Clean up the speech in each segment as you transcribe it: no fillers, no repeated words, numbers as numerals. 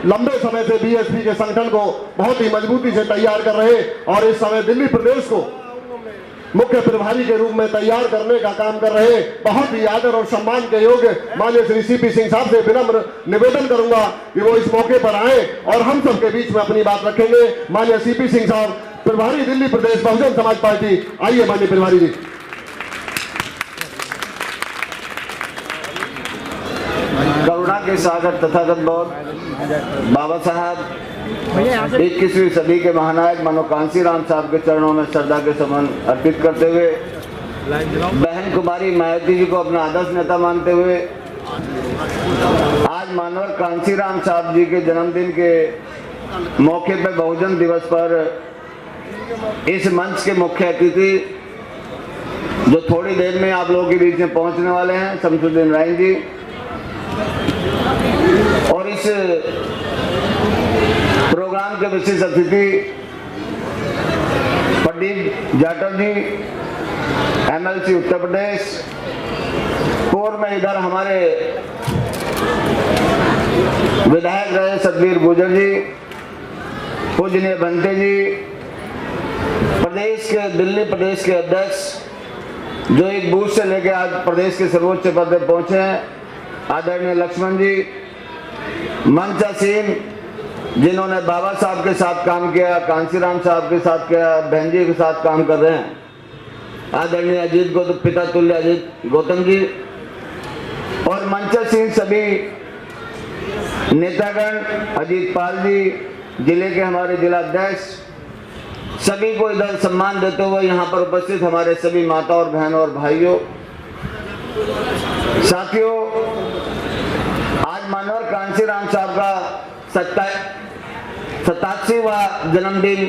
लंबे समय से बीएसपी के संगठन को बहुत ही मजबूती से तैयार कर रहे और इस समय दिल्ली प्रदेश को मुख्य प्रभारी के रूप में तैयार करने का काम कर रहे बहुत ही आदर और सम्मान के योग्य माननीय श्री सीपी सिंह साहब से विनम्र निवेदन करूंगा कि वो इस मौके पर आए और हम सबके बीच में अपनी बात रखेंगे। माननीय सीपी सिंह साहब, प्रभारी दिल्ली प्रदेश बहुजन समाज पार्टी, आइए माननीय प्रभारी जी। करुणा के सागर तथागत बौद्ध बाबा साहब 21वीं सदी के महानायक मानो कांसीराम साहब के चरणों में श्रद्धा के सुमन अर्पित करते हुए, बहन कुमारी मायावती जी को अपना आदर्श नेता मानते हुए, आज मानवर कांसीराम साहब जी के जन्मदिन के मौके पर बहुजन दिवस पर इस मंच के मुख्य अतिथि जो थोड़ी देर में आप लोगों के बीच में पहुंचने वाले हैं, शमसुद्दीन राइन जी, और इस प्रोग्राम के विशेष अतिथि प्रदीप जाटव जी, एमएलसी उत्तर प्रदेश, पूर्व में इधर हमारे विधायक रहे सतबीर गुर्जर जी, पूजनीय बंते जी, प्रदेश के दिल्ली प्रदेश के अध्यक्ष जो एक बूथ से लेकर आज प्रदेश के सर्वोच्च पद पर पहुंचे हैं, आदरणीय लक्ष्मण जी, मंचासीन जिन्होंने बाबा साहब के साथ काम किया, कांसीराम साहब के साथ किया, बहन जी के साथ काम कर रहे हैं, आदरणीय अजीत गौतम, पिता तुल्य अजीत गौतम जी, और मंचासीन सभी नेतागण, अजीत पाल जी, जिले के हमारे जिला अध्यक्ष, सभी को इधर सम्मान देते हुए यहाँ पर उपस्थित हमारे सभी माता और बहनों और भाइयों, साथियों, आज मानवर कांसीराम साहब का 87वां जन्मदिन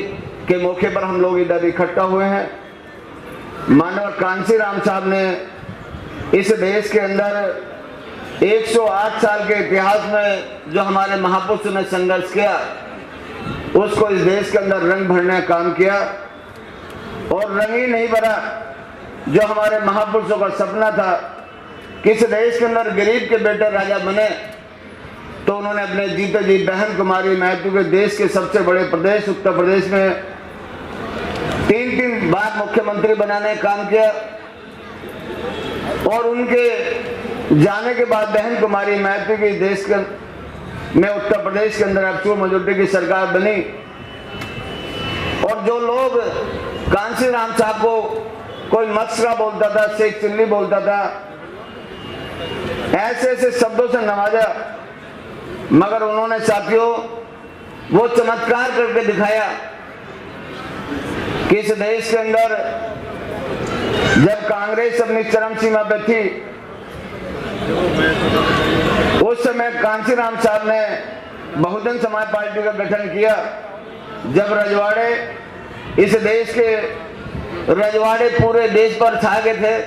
के मौके पर हम लोग इधर इकट्ठा हुए हैं। मानवर कांसीराम साहब ने इस देश के अंदर 108 साल के इतिहास में जो हमारे महापुरुषों ने संघर्ष किया, उसको इस देश के अंदर रंग भरने का काम किया, और रंग ही नहीं भरा जो हमारे महापुरुषों का सपना था कि इस देश के अंदर गरीब के बेटे राजा बने, तो उन्होंने अपने जीते जी बहन कुमारी मायावती के देश के सबसे बड़े प्रदेश उत्तर प्रदेश में 3 बार मुख्यमंत्री बनाने का काम किया, और उनके जाने के बाद बहन कुमारी मायावती की देश के में उत्तर प्रदेश के अंदर अब्सोल्यूट मेजॉरिटी की सरकार बनी। और जो लोग कांसीराम साहब को कोई मस्का बोलता था, शेख चिल्ली बोलता था, ऐसे ऐसे शब्दों से नवाजा, मगर उन्होंने साथियों वो चमत्कार करके दिखाया कि इस देश के अंदर जब कांग्रेस अपनी चरम सीमा पे थी, उस समय कांसीराम साहब ने बहुजन समाज पार्टी का गठन किया। जब रजवाड़े, इस देश के रजवाड़े पूरे देश पर छा गए थे,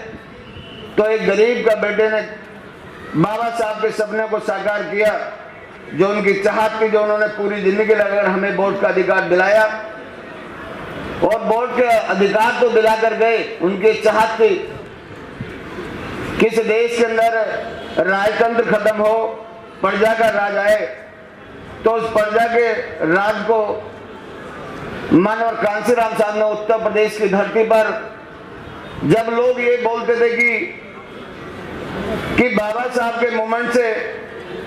तो एक गरीब का बेटे ने बाबा साहब के सपने को साकार किया, जो उनकी चाहत थी, जो उन्होंने पूरी जिंदगी लगाकर हमें वोट का अधिकार दिलाया, और वोट के अधिकार तो दिला कर गए। उनकी चाहत थी कि इस देश के अंदर राजतंत्र खत्म हो, प्रजा का राज आए, तो उस प्रजा के राज को मानवर कांसीराम साहब ने उत्तर प्रदेश की धरती पर, जब लोग ये बोलते थे कि बाबा साहब के मूवमेंट से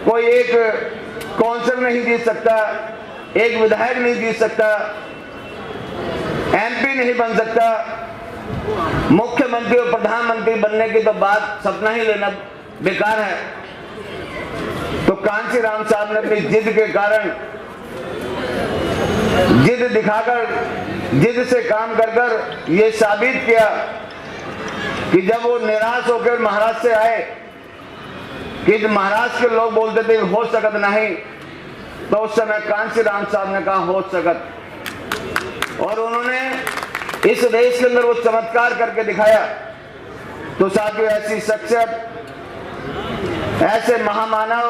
कोई एक काउंसिलर नहीं जीत सकता, एक विधायक नहीं जीत सकता, एमपी नहीं बन सकता, मुख्यमंत्री और प्रधानमंत्री बनने की तो बात सपना ही लेना बेकार है, तो कांसीराम साहब ने अपनी जिद के कारण, जिद दिखाकर, जिद से काम कर कर ये साबित किया कि जब वो निराश होकर महाराष्ट्र से आए, कि महाराष्ट्र के लोग बोलते थे हो सकत नहीं, तो उस समय कांसीराम साहब ने कहा हो सकत, और उन्होंने इस देश के अंदर वो चमत्कार करके दिखाया। तो साथियों, ऐसी शख्सियत, ऐसे महामानव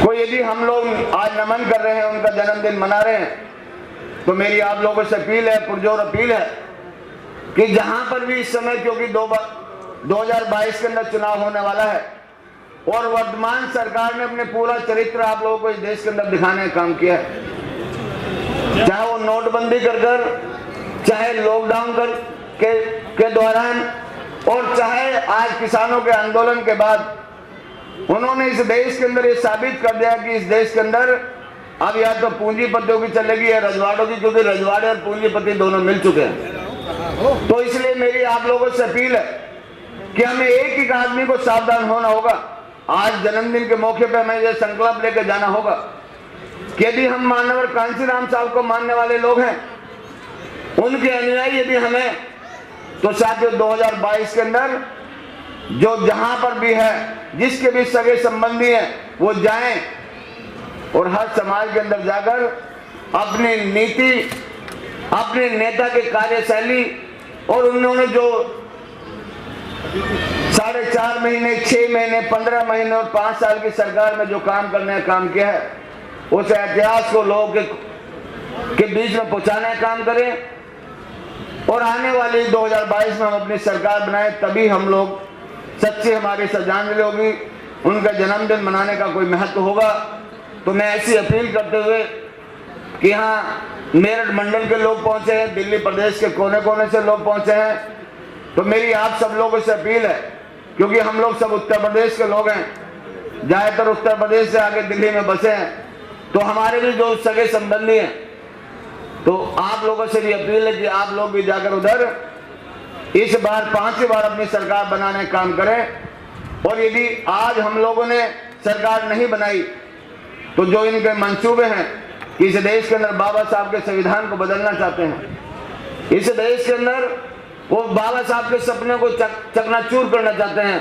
को यदि हम लोग आज नमन कर रहे हैं, उनका जन्मदिन मना रहे हैं, तो मेरी आप लोगों से अपील है, पुरजोर अपील है कि जहां पर भी इस समय, क्योंकि 2022 के अंदर चुनाव होने वाला है, और वर्तमान सरकार ने अपने पूरा चरित्र आप लोगों को इस देश के अंदर दिखाने का काम किया है। चाहे वो नोटबंदी कर चाहे लॉकडाउन के दौरान, और चाहे आज किसानों के आंदोलन के बाद, उन्होंने इस देश के अंदर ये साबित कर दिया कि इस देश के अंदर अब या तो पूंजीपतियों की चलेगी या रजवाड़ों की, क्योंकि रजवाड़े और पूंजीपति दोनों मिल चुके हैं। तो इसलिए मेरी आप लोगों से अपील है कि हमें एक एक आदमी को सावधान होना होगा। आज जन्मदिन के मौके पर हमें यह संकल्प लेकर जाना होगा कि यदि हम मानवर कांसीराम साहब को मानने वाले लोग हैं, उनके अनुयायी यदि हमें, तो साथियों 2022 के अंदर जो जहां पर भी है, जिसके भी सगे संबंधी हैं, वो जाएं और हर समाज के अंदर जाकर अपनी नीति, अपने नेता के कार्यशैली और उन्होंने जो 4.5 महीने, 6 महीने, 15 महीने और 5 साल की सरकार में जो काम करने का काम किया है, उस इतिहास को लोगों के बीच में पहुंचाने का काम करें और आने वाली 2022 में हम अपनी सरकार बनाएं, तभी हम लोग सच्ची हमारी श्रद्धांजलि होगी, उनका जन्मदिन मनाने का कोई महत्व होगा। तो मैं ऐसी अपील करते हुए कि यहाँ मेरठ मंडल के लोग पहुंचे हैं, दिल्ली प्रदेश के कोने कोने से लोग पहुंचे हैं, तो मेरी आप सब लोगों से अपील है, क्योंकि हम लोग सब उत्तर प्रदेश के लोग हैं, ज्यादातर उत्तर प्रदेश से आगे दिल्ली में बसे हैं, तो हमारे भी जो सगे संबंधी हैं, तो आप लोगों से भी अपील है कि आप लोग भी जाकर उधर इस बार 5वीं बार अपनी सरकार बनाने का काम करें। और यदि आज हम लोगों ने सरकार नहीं बनाई, तो जो इनके मंसूबे हैं कि इस देश के अंदर बाबा साहब के संविधान को बदलना चाहते हैं, इस देश के अंदर वो बाबा साहब के सपने को चकनाचूर करना चाहते हैं,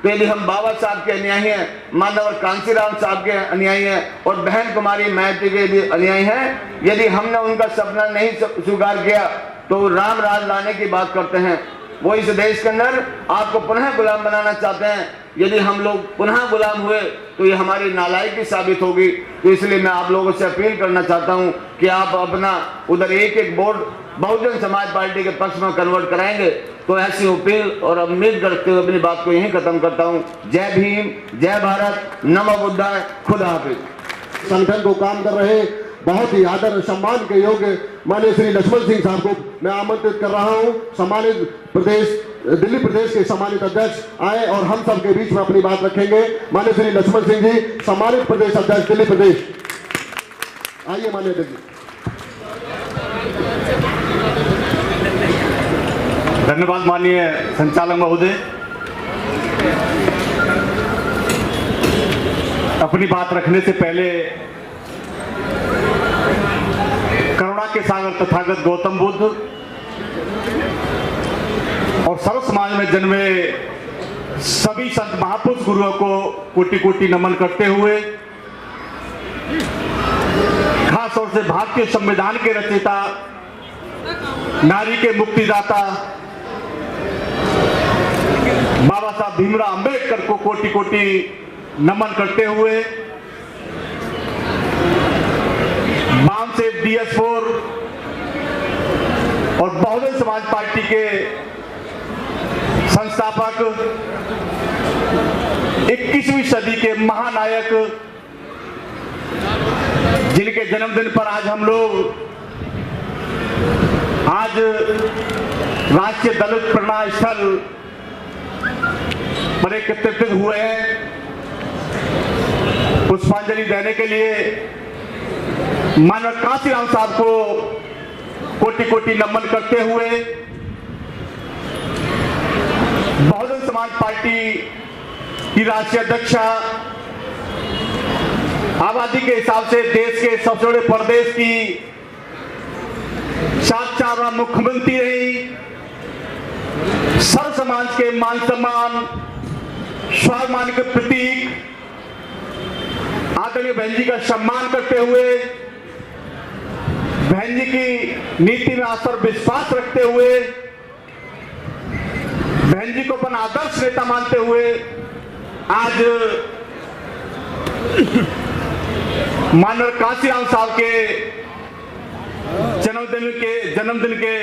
तो यदि हम बाबा साहब के अनुयायी हैं, मानवर कांसीराम साहब के अनुयायी हैं और बहन कुमारी महती के यदि अनुयायी हैं, यदि हमने उनका सपना नहीं स्वीकार किया तो राम राज लाने की बात करते हैं। वो इस देश के अंदर आपको पुनः गुलाम बनाना चाहते हैं। यदि हम लोग पुनः गुलाम हुए तो ये हमारी नालायकी साबित होगी। तो इसलिए मैं आप लोगों से अपील करना चाहता हूं कि आप अपना उधर एक एक वोट बहुजन समाज पार्टी के पक्ष में कन्वर्ट कराएंगे। तो ऐसी अपील और उम्मीद करते हुए अपनी बात को यहीं खत्म करता हूं। जय भीम, जय भारत, नमो बुद्धाय, खुदा हाफिज। संगठन को काम कर रहे बहुत ही आदर सम्मान के योग्य माननीय श्री लक्ष्मण सिंह साहब को मैं आमंत्रित कर रहा हूं। सम्मानित दिल्ली प्रदेश के सम्मानित अध्यक्ष आए और हम सब के बीच में अपनी बात रखेंगे। माननीय श्री लक्ष्मण सिंह जी, सम्मानित प्रदेश अध्यक्ष दिल्ली प्रदेश, आइए माननीय अध्यक्ष जी। धन्यवाद माननीय संचालक महोदय। अपनी बात रखने से पहले करुणा के सागर तथागत गौतम बुद्ध और सर्व समाज में जन्मे सभी संत महापुरुष गुरुओं को कोटि कोटि नमन करते हुए, खास तौर से भारतीय संविधान के रचयिता, नारी के मुक्तिदाता बाबा साहब भीमराव अंबेडकर को कोटि कोटि नमन करते हुए, बामसेव DS4 और बहुजन समाज पार्टी के संस्थापक, 21वीं सदी के महानायक, जिनके जन्मदिन पर आज हम लोग राष्ट्रीय दलित प्रेरणा स्थल पर एकत्रित हुए हैं पुष्पांजलि देने के लिए, मानव कांसीराम साहब को कोटि कोटि नमन करते हुए, बहुजन समाज पार्टी की राष्ट्रीय अध्यक्षा, आबादी के हिसाब से देश के सबसे बड़े प्रदेश की 4 बार मुख्यमंत्री रही, सर्व समाज के मान सम्मान स्वाभिमान के प्रतीक आदरणीय बहन जी का सम्मान करते हुए, बहन जी की नीति में आस्था और विश्वास रखते हुए, बहन जी को अपना आदर्श नेता मानते हुए आज माननीय कांसीराम साहब के जन्मदिन के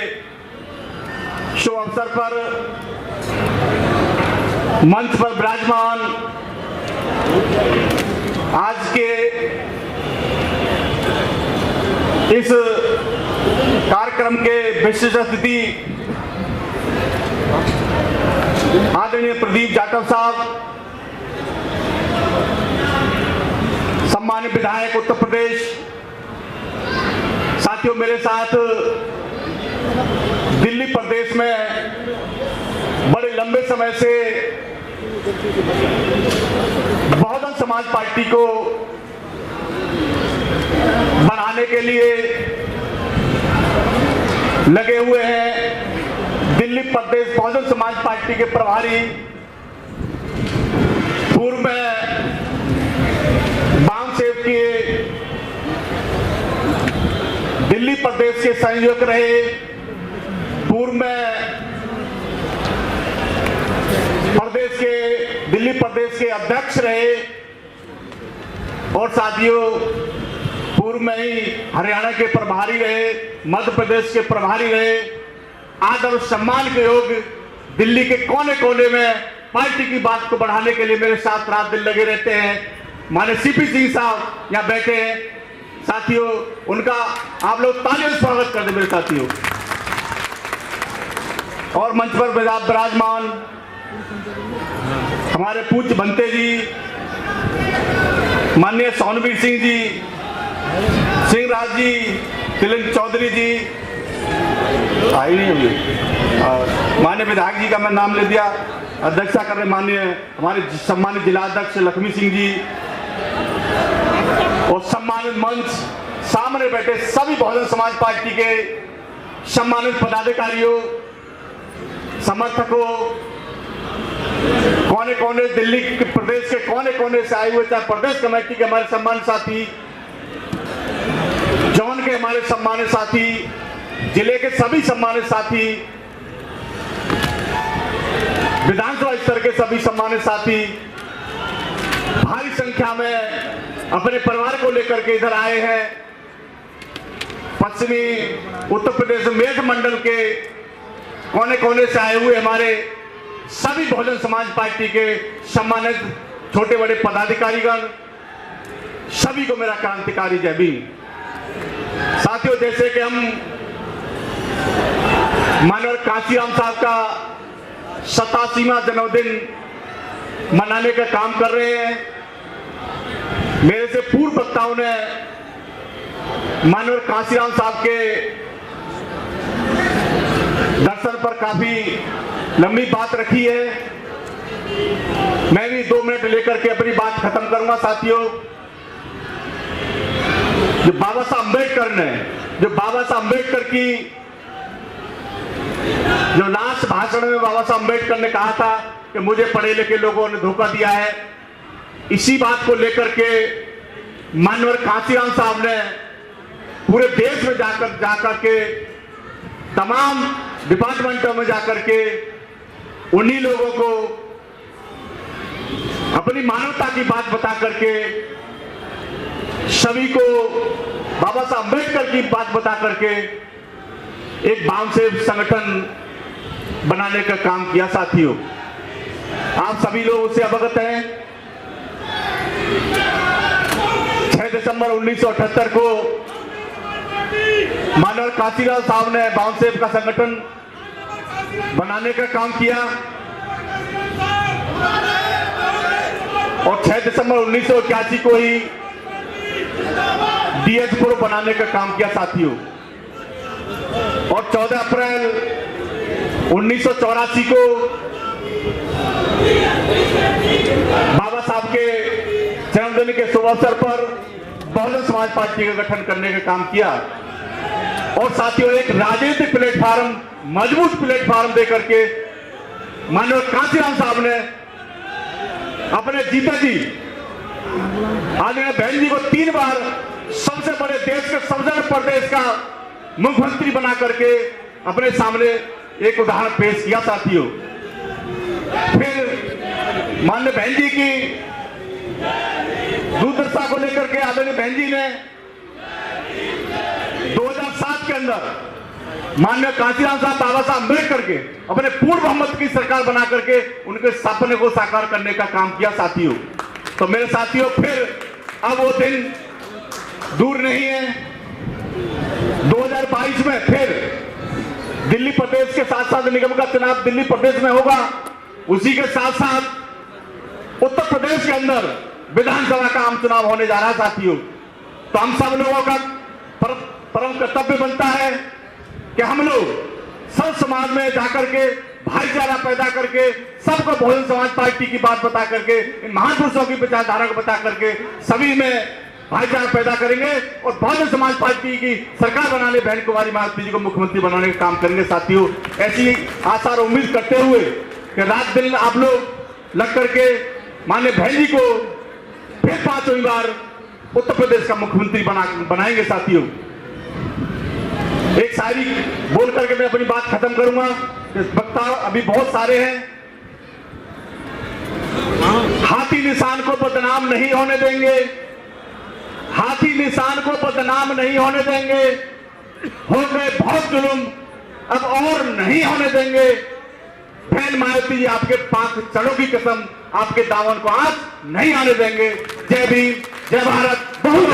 शुभ अवसर पर मंच पर विराजमान आज के इस कार्यक्रम के विशिष्ट अतिथि आदरणीय प्रदीप जाटव साहब, सम्मानित विधायक उत्तर प्रदेश, साथियों मेरे साथ दिल्ली प्रदेश में बड़े लंबे समय से बहुजन समाज पार्टी को बढ़ाने के लिए लगे हुए हैं दिल्ली प्रदेश बहुजन समाज पार्टी के प्रभारी, पूर्व में बामसेव के दिल्ली प्रदेश के संयोजक रहे, पूर्व में दिल्ली प्रदेश के अध्यक्ष रहे और साथियों पूर्व में ही हरियाणा के प्रभारी रहे, मध्य प्रदेश के प्रभारी रहे। आदर और सम्मान के योग्य दिल्ली के कोने कोने में पार्टी की बात को बढ़ाने के लिए मेरे साथ रात दिन लगे रहते हैं। माने सीपी सिंह साहब यहाँ बैठे हैं। साथियों उनका आप लोग तालियों से स्वागत कर दे मेरे साथियों। और मंच पर विराजमान हमारे पूज्य बनते जी, माननीय सोनवीर सिंह जी, सिंह राज जी, तिलक चौधरी जी आई नहीं होंगे, माननीय विधायक जी का मैं नाम ले दिया, अध्यक्षता कर रहे माननीय हमारे सम्मानित जिला अध्यक्ष लक्ष्मी सिंह जी और सम्मानित मंच सामने बैठे सभी बहुजन समाज पार्टी के सम्मानित पदाधिकारियों, समर्थकों, कोने कोने दिल्ली के प्रदेश के कोने कोने से आए हुए, चाहे प्रदेश कमेटी के हमारे सम्मानित साथी, जोन के हमारे सम्मानित साथी, जिले के सभी सम्मानित साथी, विधानसभा स्तर के सभी सम्मानित साथी भारी संख्या में अपने परिवार को लेकर के इधर आए हैं। पश्चिमी उत्तर प्रदेश मेघ मंडल के कोने कोने से आए हुए हमारे सभी बहुजन समाज पार्टी के सम्मानित छोटे बड़े पदाधिकारीगण, सभी को मेरा क्रांतिकारी जय भीम। साथियों जैसे कि हम माननीय कांशीराम साहब का 87वां जन्मदिन मनाने का काम कर रहे हैं। मेरे से पूर्व वक्ताओं ने माननीय कांशीराम साहब के दर्शन पर काफी लंबी बात रखी है। मैं भी 2 मिनट लेकर के अपनी बात खत्म करूंगा। साथियों जो बाबा साहब अम्बेडकर की जो लास्ट भाषण में बाबा साहब अम्बेडकर ने कहा था कि मुझे पढ़े लिखे लोगों ने धोखा दिया है, इसी बात को लेकर के माननीय कांशीराम साहब ने पूरे देश में जाकर के तमाम डिपार्टमेंटों में जाकर के उन्हीं लोगों को अपनी मानवता की बात बता करके सभी को बाबा साहब अम्बेडकर की बात बता करके एक बामसेव संगठन बनाने का काम किया। साथियों आप सभी लोग उससे अवगत हैं। 6 दिसंबर 1978 को माननीय कांशीराम साहब ने बामसेव का संगठन बनाने का काम किया और 6 दिसंबर 1981 को ही डीएच प्रो बनाने का काम किया। साथियों और 14 अप्रैल 1984 को बाबा साहब के जन्मदिन के शुभ अवसर पर बहुजन समाज पार्टी का गठन करने का काम किया। और साथियों एक राजनीतिक प्लेटफार्म, मजबूत प्लेटफार्म देकर के माननीय कांशीराम साहब ने अपने जीता जी आदरणीय बहन जी को 3 बार सबसे बड़े देश के सबसे बड़े प्रदेश का मुख्यमंत्री बना करके अपने सामने एक उदाहरण पेश किया। साथियों फिर माननीय बहन जी की दूरदर्शिता को लेकर के आदरणीय बहन जी ने 2007 के अंदर माननीय कांशीराम साहब बाबा साहब अम्बेडकर के अपने पूर्ण बहुमत की सरकार बना करके उनके सपने को साकार करने का काम किया। साथियों तो मेरे साथियों फिर अब वो दिन दूर नहीं है। 2022 में फिर दिल्ली प्रदेश के साथ साथ निगम का चुनाव दिल्ली प्रदेश में होगा। उसी के साथ साथ उत्तर प्रदेश के अंदर विधानसभा का आम चुनाव होने जा रहा है साथियों। तो हम सब लोगों का परम कर्तव्य बनता है कि हम लोग सब समाज में जाकर के भाईचारा पैदा करके सबको बहुजन समाज पार्टी की बात बता करके, इन महापुरुषों की विचारधारा को बता करके सभी में भाईचारा पैदा करेंगे और बहुजन समाज पार्टी की सरकार बनाने, बहन कुमारी मायावती जी को मुख्यमंत्री बनाने का काम करेंगे साथियों। ऐसी आशा और उम्मीद करते हुए कि रात दिन आप लोग लग करके माननीय बहन जी को फिर 5वीं बार उत्तर प्रदेश का मुख्यमंत्री बनाएंगे साथियों। एक शायरी बोल करके मैं अपनी बात खत्म करूंगा। वक्ता अभी बहुत सारे हैं। हाथी निशान को बदनाम नहीं होने देंगे, हाथी निशान को बदनाम नहीं होने देंगे। हो गए बहुत जुल्म, अब और नहीं होने देंगे। बहन मायावती जी आपके पांच चढ़ों की कसम, आपके दामन को आज नहीं आने देंगे। जय भीम, जय भारत, बहुत